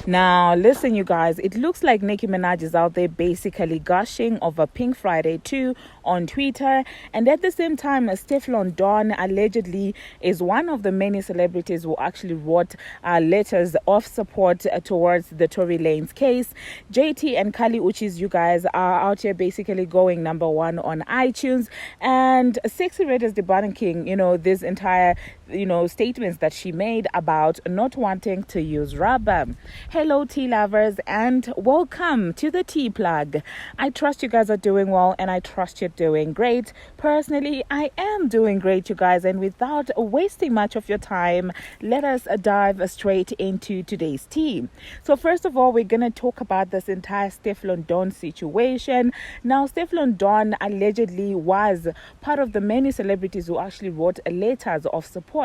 Now, listen, you guys, it looks like Nicki Minaj is out there basically gushing over Pink Friday 2 on Twitter. And at the same time, Stefflondon allegedly is one of the many celebrities who actually wrote letters of support towards the Tory Lanez case. JT and Kali Uchis, you guys, are out here basically going number one on iTunes. And Sexy Red is debunking, this entire, statements that she made about not wanting to use rubber. Hello, tea lovers, and welcome to the tea plug. I trust you guys are doing well, and I trust you're doing great. Personally, I am doing great, you guys, and without wasting much of your time, let us dive straight into today's tea. So first of all, we're going to talk about this entire Stefflondon situation. Now, Stefflondon allegedly was part of the many celebrities who actually wrote letters of support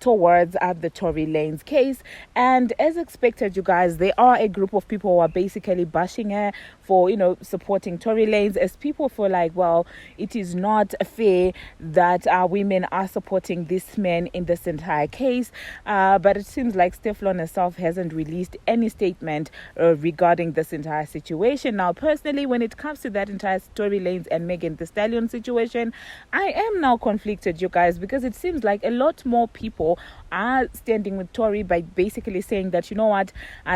towards the Tory Lanez case, and as expected, you guys, there are a group of people who are basically bashing her for supporting Tory Lanez, as people feel like, well, it is not fair that women are supporting this man in this entire case, but it seems like Stefflon herself hasn't released any statement regarding this entire situation. Now, personally, when it comes to that entire Tory Lanez and Megan Thee Stallion situation, I am now conflicted, you guys, because it seems like a lot more people are standing with Tory by basically saying that,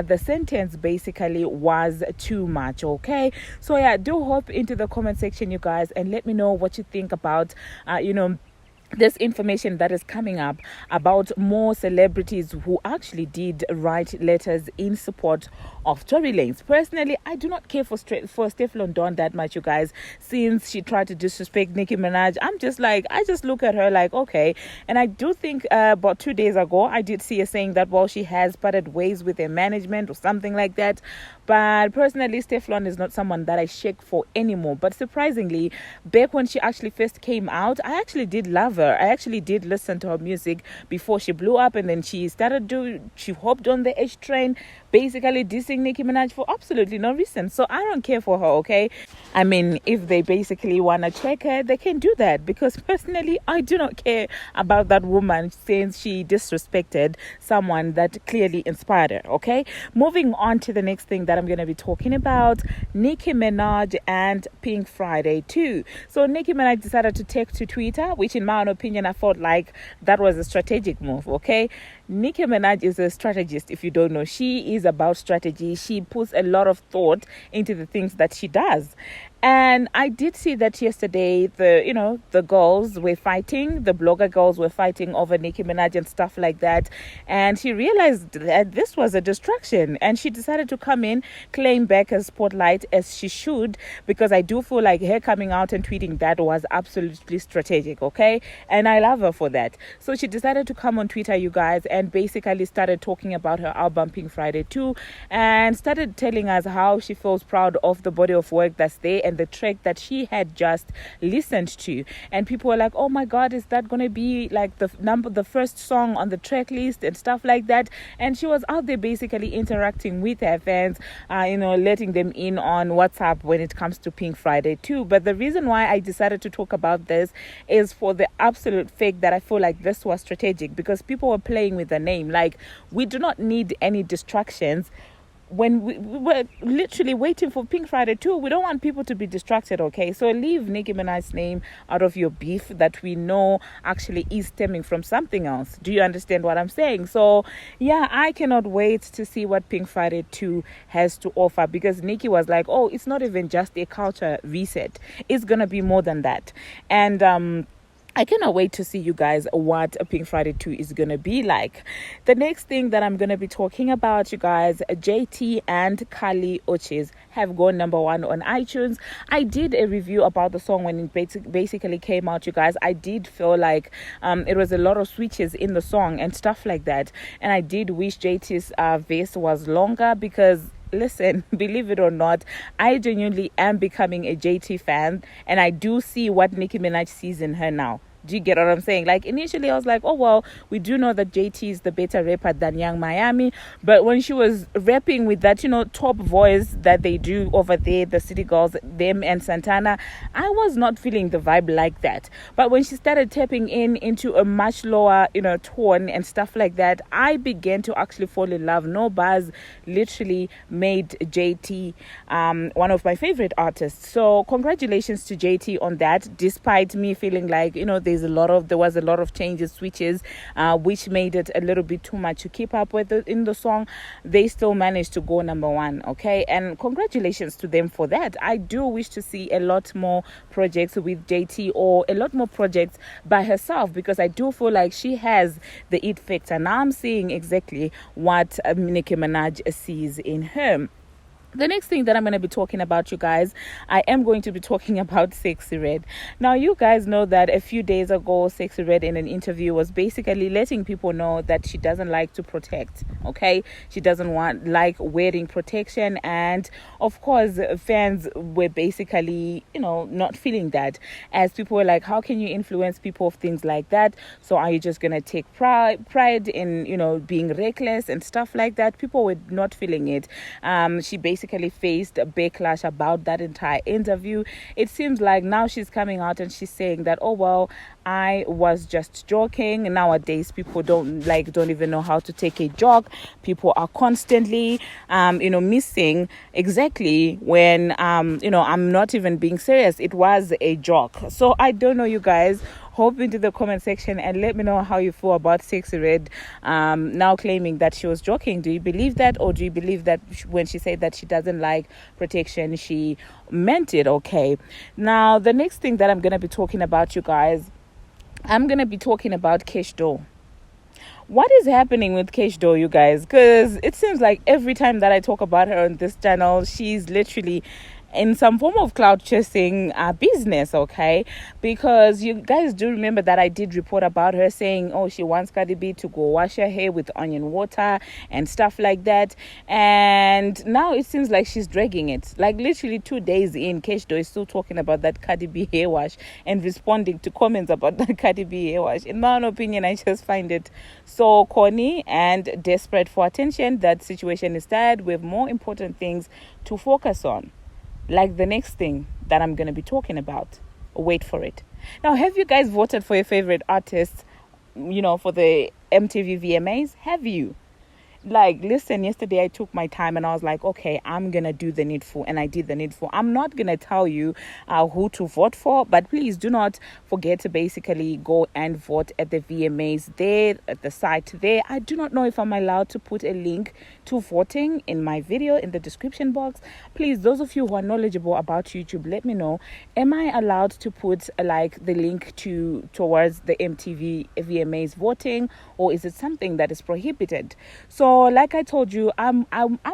the sentence basically was too much. Okay, so yeah, do hop into the comment section, you guys, and let me know what you think about this information that is coming up about more celebrities who actually did write letters in support of Tory Lanez. Personally, I do not care for Stefflondon that much, you guys, since she tried to disrespect Nicki Minaj. I just look at her like, okay. And I do think about 2 days ago, I did see her saying that, well, she has parted ways with her management or something like that. But personally, Stefflon is not someone that I shake for anymore. But surprisingly, back when she actually first came out, I actually did love her. I actually did listen to her music before she blew up, and then she hopped on the H train, basically dissing Nicki Minaj for absolutely no reason. So I don't care for her, okay? I mean, if they basically want to check her, they can do that, because personally, I do not care about that woman since she disrespected someone that clearly inspired her, okay? Moving on to the next thing that I'm going to be talking about, Nicki Minaj and Pink Friday 2. So Nicki Minaj decided to take to Twitter, which in my own opinion, I felt like that was a strategic move, okay? Nicki Minaj is a strategist. If you don't know, she is about strategy. She puts a lot of thought into the things that she does. And I did see that yesterday, the girls were fighting, the blogger girls were fighting over Nicki Minaj and stuff like that. And she realized that this was a distraction, and she decided to come in, claim back a spotlight, as she should, because I do feel like her coming out and tweeting that was absolutely strategic, okay? And I love her for that. So she decided to come on Twitter, you guys, and basically started talking about her album Pink Friday 2, and started telling us how she feels proud of the body of work that's there and the track that she had just listened to. And people were like, oh my god, is that going to be like the first song on the track list and stuff like that? And she was out there basically interacting with her fans, letting them in on WhatsApp when it comes to Pink Friday 2. But the reason why I decided to talk about this is for the absolute fact that I feel like this was strategic, because people were playing with the name. Like, we do not need any distractions when we were literally waiting for Pink Friday 2. We don't want people to be distracted, okay? So leave Nicki Minaj's name out of your beef that we know actually is stemming from something else. Do you understand what I'm saying? So yeah, I cannot wait to see what Pink Friday 2 has to offer, because Nicki was like, oh, it's not even just a culture reset. It's gonna be more than that. And I cannot wait to see, you guys, what Pink Friday 2 is going to be like. The next thing that I'm going to be talking about, you guys, JT and Kali Uchis have gone number one on iTunes. I did a review about the song when it basically came out, you guys. I did feel like it was a lot of switches in the song and stuff like that. And I did wish JT's verse was longer, because listen, believe it or not, I genuinely am becoming a JT fan, and I do see what Nicki Minaj sees in her now. Do you get what I'm saying? Like, initially I was like, oh well, we do know that JT is the better rapper than Young Miami, but when she was rapping with that, top voice that they do over there, the City Girls, them and Santana, I was not feeling the vibe like that. But when she started tapping into a much lower, tone and stuff like that, I began to actually fall in love. No Buzz literally made JT one of my favorite artists. So congratulations to JT on that, despite me feeling like, there was a lot of changes, switches, which made it a little bit too much to keep up with in the song. They still managed to go number one, okay? And congratulations to them for that. I do wish to see a lot more projects with JT, or a lot more projects by herself, because I do feel like she has the it factor. Now I'm seeing exactly what Nicki Minaj sees in her. The next thing that I'm going to be talking about, you guys, I am going to be talking about Sexy Red. Now, you guys know that a few days ago, Sexy Red in an interview was basically letting people know that she doesn't like to protect, okay? She doesn't like wearing protection. And of course, fans were basically, not feeling that, as people were like, how can you influence people of things like that? So are you just going to take pride in, being reckless and stuff like that? People were not feeling it. She basically faced a backlash about that entire interview. It seems like now she's coming out and she's saying that, oh well, I was just joking. Nowadays people don't even know how to take a joke. People are constantly missing exactly when I'm not even being serious. It was a joke. So I don't know, you guys. Hop into the comment section and let me know how you feel about Sexy Red now claiming that she was joking. Do you believe that, or do you believe that when she said that she doesn't like protection, she meant it? Okay. Now, the next thing that I'm going to be talking about, you guys, I'm going to be talking about Kesh Doe. What is happening with Kesh Doe, you guys? Because it seems like every time that I talk about her on this channel, she's literally in some form of cloud chasing business, okay? Because you guys do remember that I did report about her saying, oh, she wants Cardi B to go wash her hair with onion water and stuff like that. And now it seems like she's dragging it. Like literally 2 days in, Kesh Doe is still talking about that Cardi B hair wash and responding to comments about that Cardi B hair wash. In my own opinion, I just find it so corny and desperate for attention. That situation is tired. We have more important things to focus on, like the next thing that I'm going to be talking about. Wait for it. Now, have you guys voted for your favorite artists, for the MTV VMAs? Have you? Like, listen, yesterday I took my time and I was like, okay, I'm going to do the needful. And I did the needful. I'm not going to tell you who to vote for, but please do not forget to basically go and vote at the VMAs there, at the site there. I do not know if I'm allowed to put a link to voting in my video in the description box. Please, those of you who are knowledgeable about YouTube, let me know. Am I allowed to put the link towards the MTV VMAs voting, or is it something that is prohibited? So like I told you, I'm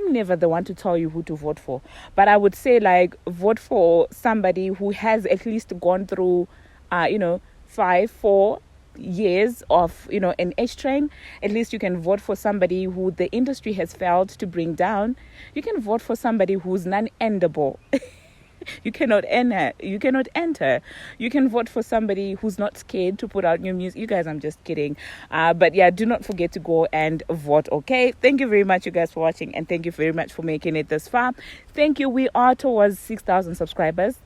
never the one to tell you who to vote for, but I would say vote for somebody who has at least gone through 4 years of an H train. At least you can vote for somebody who the industry has failed to bring down. You can vote for somebody who's non-endable. You cannot enter. You can vote for somebody who's not scared to put out new music. You guys, I'm just kidding. But yeah, do not forget to go and vote, okay? Thank you very much, you guys, for watching, and thank you very much for making it this far. Thank you. We are towards 6,000 subscribers.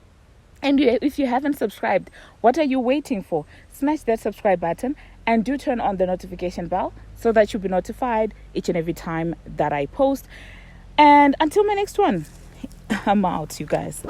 And if you haven't subscribed, what are you waiting for? Smash that subscribe button and do turn on the notification bell so that you'll be notified each and every time that I post. And until my next one, I'm out, you guys.